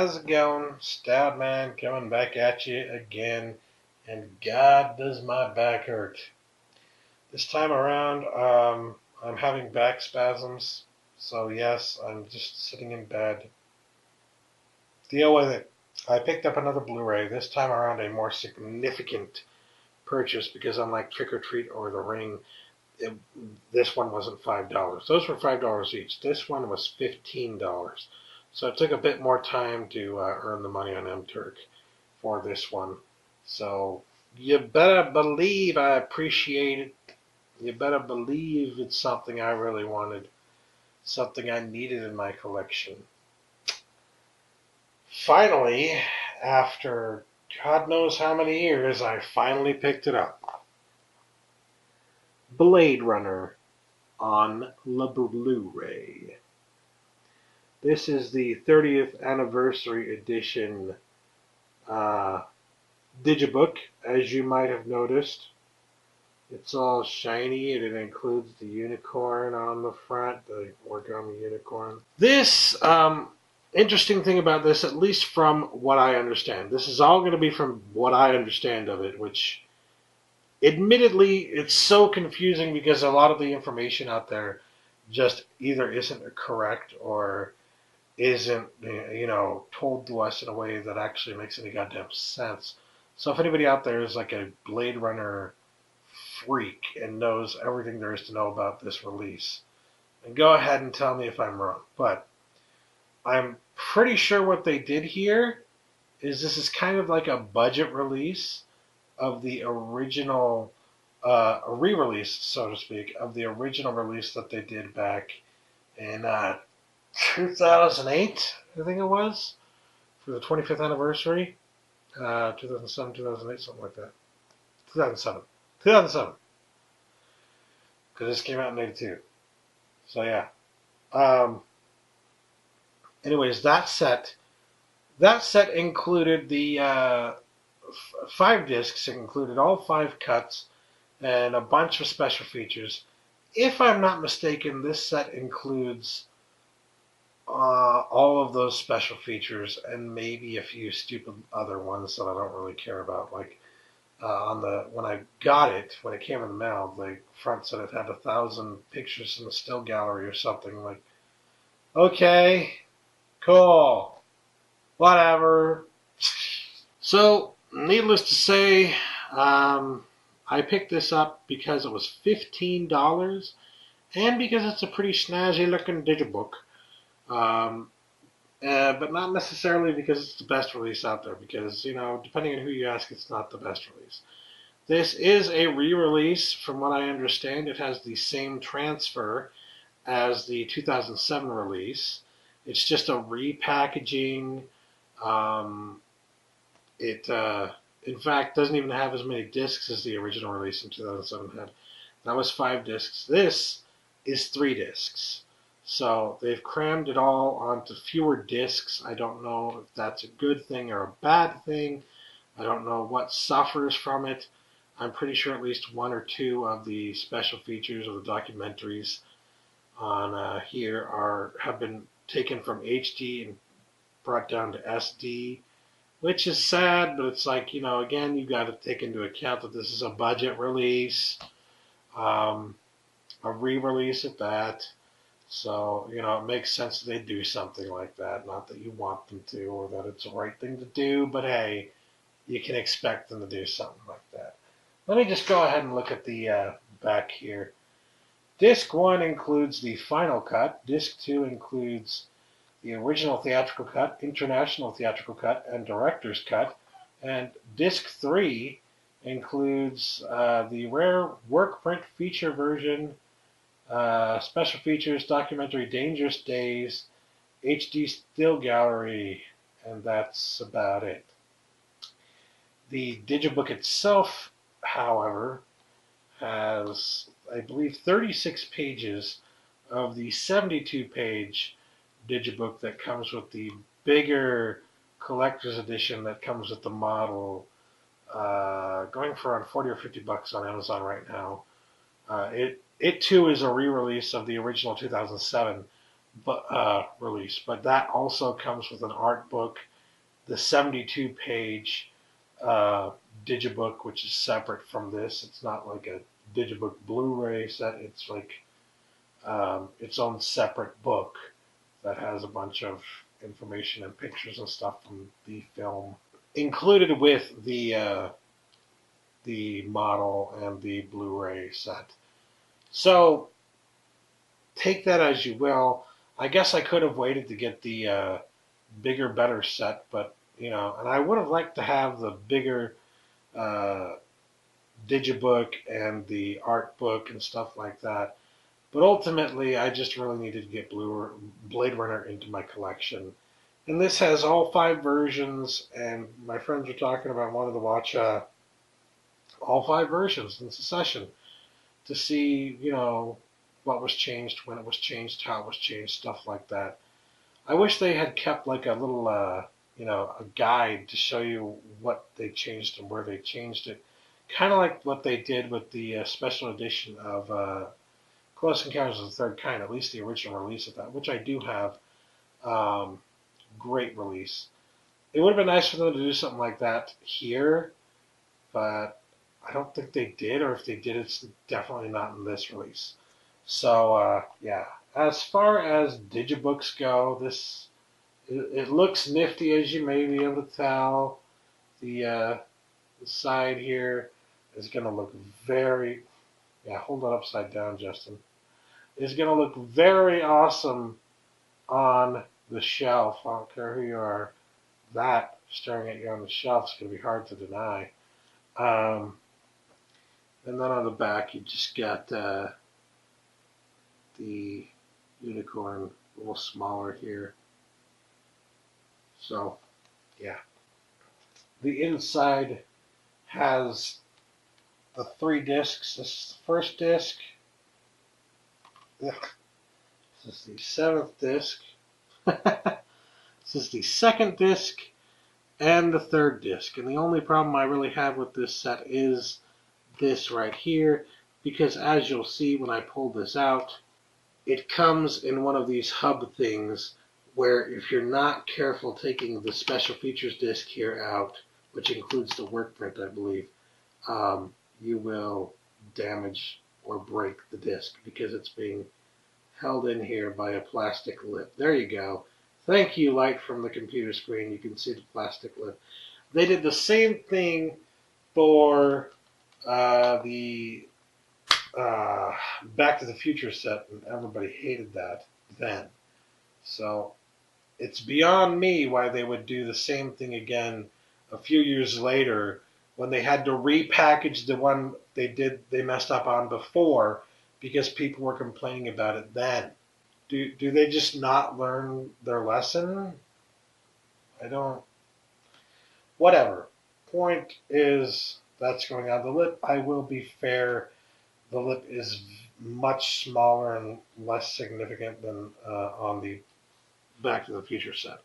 How's it going? Stout man coming back at you again, and God does my back hurt. This time around, I'm having back spasms, so yes, I'm just sitting in bed. Deal with it. I picked up another Blu-ray, this time around a more significant purchase because unlike Trick or Treat or The Ring, it, this one wasn't $5. Those were $5 each. This one was $15. So it took a bit more time to earn the money on MTurk for this one. So you better believe I appreciate it. You better believe it's something I really wanted, something I needed in my collection. Finally, after God knows how many years, I finally picked it up. Blade Runner on the Blu-ray. This is the 30th anniversary edition digibook, as you might have noticed. It's all shiny and it includes the unicorn on the front, the origami unicorn. This interesting thing about this, at least from what I understand, this is all going to be from what I understand of it, which admittedly it's so confusing because a lot of the information out there just either isn't correct or isn't told to us in a way that actually makes any goddamn sense. So if anybody out there is like a Blade Runner freak and knows everything there is to know about this release, then go ahead and tell me if I'm wrong. But I'm pretty sure what they did here is this is kind of like a budget release of the original, a re-release, so to speak, of the original release that they did back in 2008, I think it was, for the 25th anniversary. 2007, 2008, something like that. 2007. 2007. Because this came out in 82. So yeah. Anyways, that set included the 5 discs. It included all 5 cuts and a bunch of special features. If I'm not mistaken, this set includes all of those special features and maybe a few stupid other ones that I don't really care about. Like when I got it, when it came in the mail, the front said it had 1,000 pictures in the still gallery or something. Like, okay, cool, whatever. So, needless to say, I picked this up because it was $15 and because it's a pretty snazzy looking digibook. Um, but not necessarily because it's the best release out there, because, depending on who you ask, it's not the best release. This is a re-release, from what I understand. It has the same transfer as the 2007 release. It's just a repackaging. It, in fact, doesn't even have as many discs as the original release in 2007 had. That was 5 discs. This is 3 discs. So they've crammed it all onto fewer discs. I don't know if that's a good thing or a bad thing. I don't know what suffers from it. I'm pretty sure at least 1 or 2 of the special features of the documentaries on here have been taken from HD and brought down to SD, which is sad, but it's like, again, you got to take into account that this is a budget release, a re-release at that. So, it makes sense that they do something like that. Not that you want them to or that it's the right thing to do, but hey, you can expect them to do something like that. Let me just go ahead and look at the back here. Disc 1 includes the final cut. Disc 2 includes the original theatrical cut, international theatrical cut, and director's cut. And Disc 3 includes the rare work print feature version, special features, documentary Dangerous Days, HD still gallery, and that's about it. The digibook itself, however, has, I believe, 36 pages of the 72-page digibook that comes with the bigger collector's edition that comes with the model, going for around 40 or $50 on Amazon right now. It too is a re-release of the original 2007 release, but that also comes with an art book the 72-page digibook, which is separate from this. It's not like a digibook Blu-ray set. It's like its own separate book that has a bunch of information and pictures and stuff from the film included with the model and the Blu-ray set. So take that as you will. I guess I could have waited to get the bigger, better set, but and I would have liked to have the bigger uh, digibook and the art book and stuff like that. But ultimately, I just really needed to get Blade Runner into my collection. And this has all 5 versions, and my friends were talking about wanting to watch all 5 versions in succession to see, what was changed, when it was changed, how it was changed, stuff like that. I wish they had kept like a little, a guide to show you what they changed and where they changed it. Kind of like what they did with the special edition of Close Encounters of the Third Kind, at least the original release of that, which I do have. Um, Great release. It would have been nice for them to do something like that here, but I don't think they did, or if they did, it's definitely not in this release. So, yeah. As far as digibooks go, it looks nifty, as you may be able to tell. The side here is going to look very, yeah, hold that upside down, Justin. Is going to look very awesome on the shelf. I don't care who you are. That staring at you on the shelf is going to be hard to deny. And then on the back, you just got the unicorn a little smaller here. So, yeah. The inside has the 3 discs. This is the first disc. Ugh. This is the 7th disc. This is the 2nd disc and the 3rd disc. And the only problem I really have with this set is this right here, because as you'll see when I pull this out, it comes in one of these hub things where if you're not careful taking the special features disc here out, which includes the work print, I believe, you will damage or break the disc because it's being held in here by a plastic lip. There you go. Thank you, light from the computer screen. You can see the plastic lip. They did the same thing for the Back to the Future set, and everybody hated that then. So it's beyond me why they would do the same thing again a few years later when they had to repackage the one they messed up on before because people were complaining about it then. Do they just not learn their lesson? I don't. Whatever. Point is, that's going on the lip. I will be fair. The lip is much smaller and less significant than on the Back to the Future set.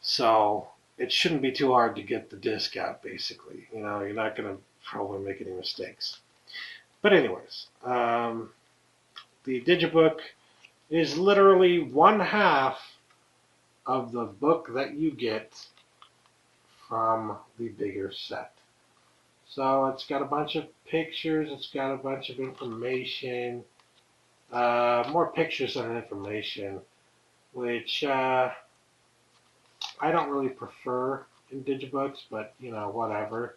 So it shouldn't be too hard to get the disc out, basically. You're not going to probably make any mistakes. But anyways, the digibook is literally 1/2 of the book that you get from the bigger set. So it's got a bunch of pictures, it's got a bunch of information, more pictures than information, which I don't really prefer in digibooks, but whatever.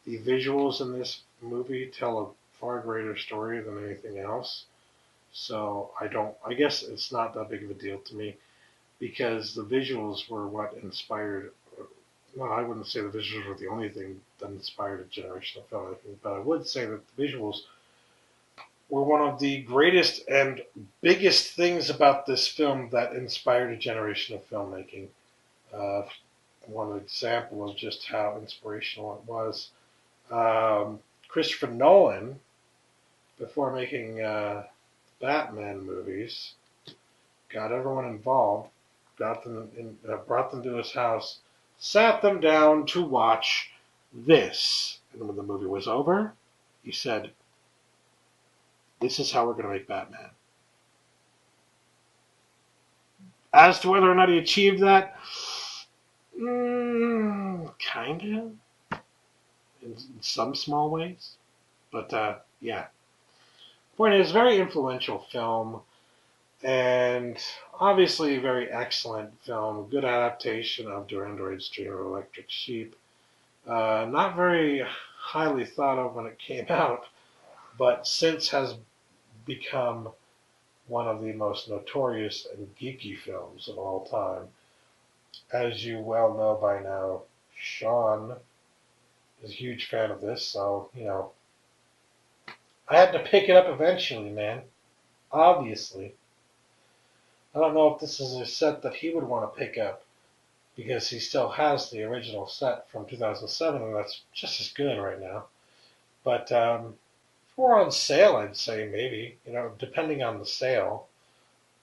The visuals in this movie tell a far greater story than anything else. So I guess it's not that big of a deal to me because the visuals were what inspired, well, I wouldn't say the visuals were the only thing that inspired a generation of filmmaking, but I would say that the visuals were one of the greatest and biggest things about this film that inspired a generation of filmmaking. One example of just how inspirational it was. Christopher Nolan, before making Batman movies, got everyone involved, brought them to his house, sat them down to watch this. And when the movie was over, he said, "This is how we're going to make Batman." As to whether or not he achieved that, Kind of, in some small ways. But, yeah. Point is, very influential film, and obviously a very excellent film. Good adaptation of Durandroid's Dream of Electric Sheep. Not very highly thought of when it came out, but since has become one of the most notorious and geeky films of all time. As you well know by now, Sean is a huge fan of this, so, I had to pick it up eventually, man. Obviously. I don't know if this is a set that he would want to pick up because he still has the original set from 2007, and that's just as good right now. But if we're on sale, I'd say maybe, depending on the sale.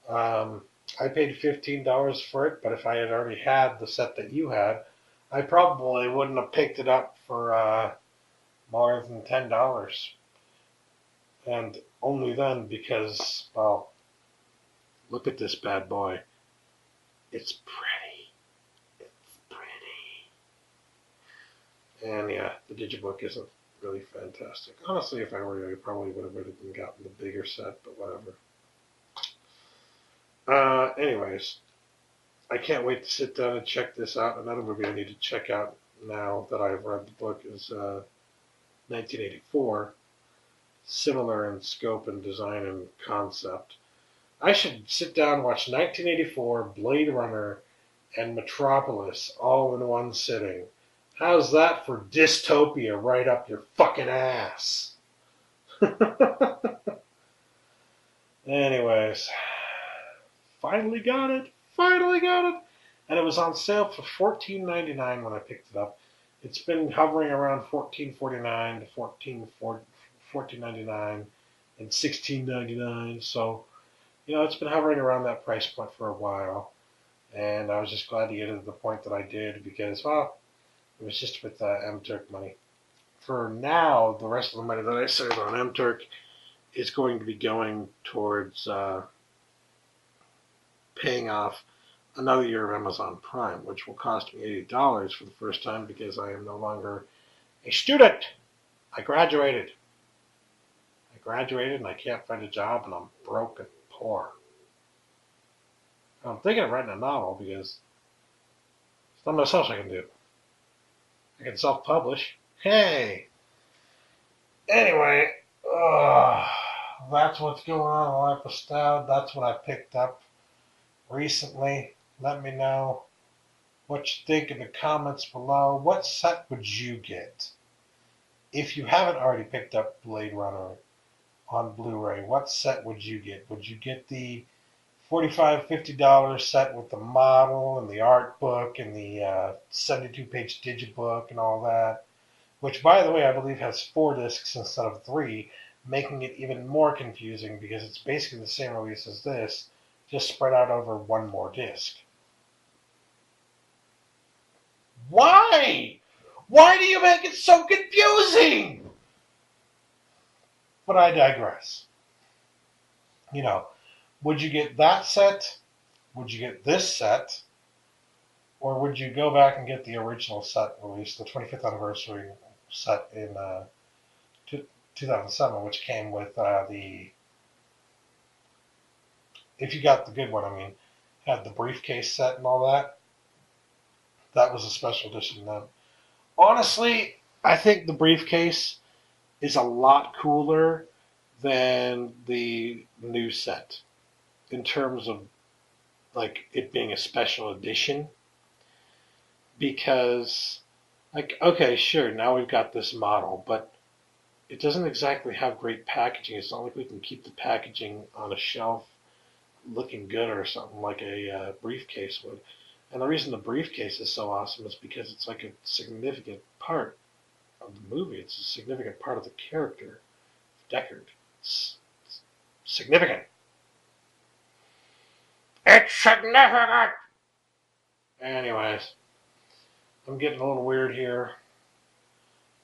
I paid $15 for it, but if I had already had the set that you had, I probably wouldn't have picked it up for more than $10. And only then because, well, look at this bad boy. It's pretty. It's pretty. And yeah, the digibook isn't really fantastic. Honestly, if I were you, I probably would have gotten the bigger set, but whatever. Anyways, I can't wait to sit down and check this out. Another movie I need to check out now that I've read the book is 1984. Similar in scope and design and concept. I should sit down and watch 1984, Blade Runner, and Metropolis all in one sitting. How's that for dystopia right up your fucking ass? Anyways, finally got it. Finally got it. And it was on sale for $14.99 when I picked it up. It's been hovering around $14.49 to $14.99 and $16.99. So, it's been hovering around that price point for a while. And I was just glad to get it to the point that I did because, well, it was just with M-Turk money. For now, the rest of the money that I saved on M-Turk is going to be going towards paying off another year of Amazon Prime, which will cost me $80 for the first time because I am no longer a student. I graduated. And I can't find a job and I'm broke and poor. I'm thinking of writing a novel because there's not much else I can do. I can self-publish. Hey! Anyway, that's what's going on in the life of Stouds. That's what I picked up recently. Let me know what you think in the comments below. What set would you get? If you haven't already picked up Blade Runner on Blu-ray, what set would you get? Would you get the $45, $50 set with the model and the art book and the 72-page digibook and all that? Which, by the way, I believe has 4 discs instead of 3, making it even more confusing because it's basically the same release as this, just spread out over one more disc. Why? Why do you make it so confusing? But I digress. Would you get that set? Would you get this set? Or would you go back and get the original set released, the 25th anniversary set in 2007, which came with if you got the good one, I mean, had the briefcase set and all that. That was a special edition then. Honestly, I think the briefcase is a lot cooler than the new set in terms of like it being a special edition because okay, sure, now we've got this model, but it doesn't exactly have great packaging. It's not like we can keep the packaging on a shelf looking good or something like a briefcase would. And the reason the briefcase is so awesome is because it's like a significant part of the movie. It's a significant part of the character of Deckard. It's significant. It's significant! Anyways, I'm getting a little weird here.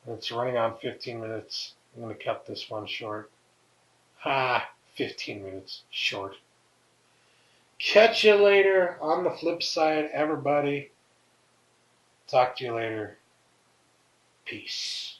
It's running on 15 minutes. I'm going to cut this one short. 15 minutes short. Catch you later on the flip side, everybody. Talk to you later. Peace.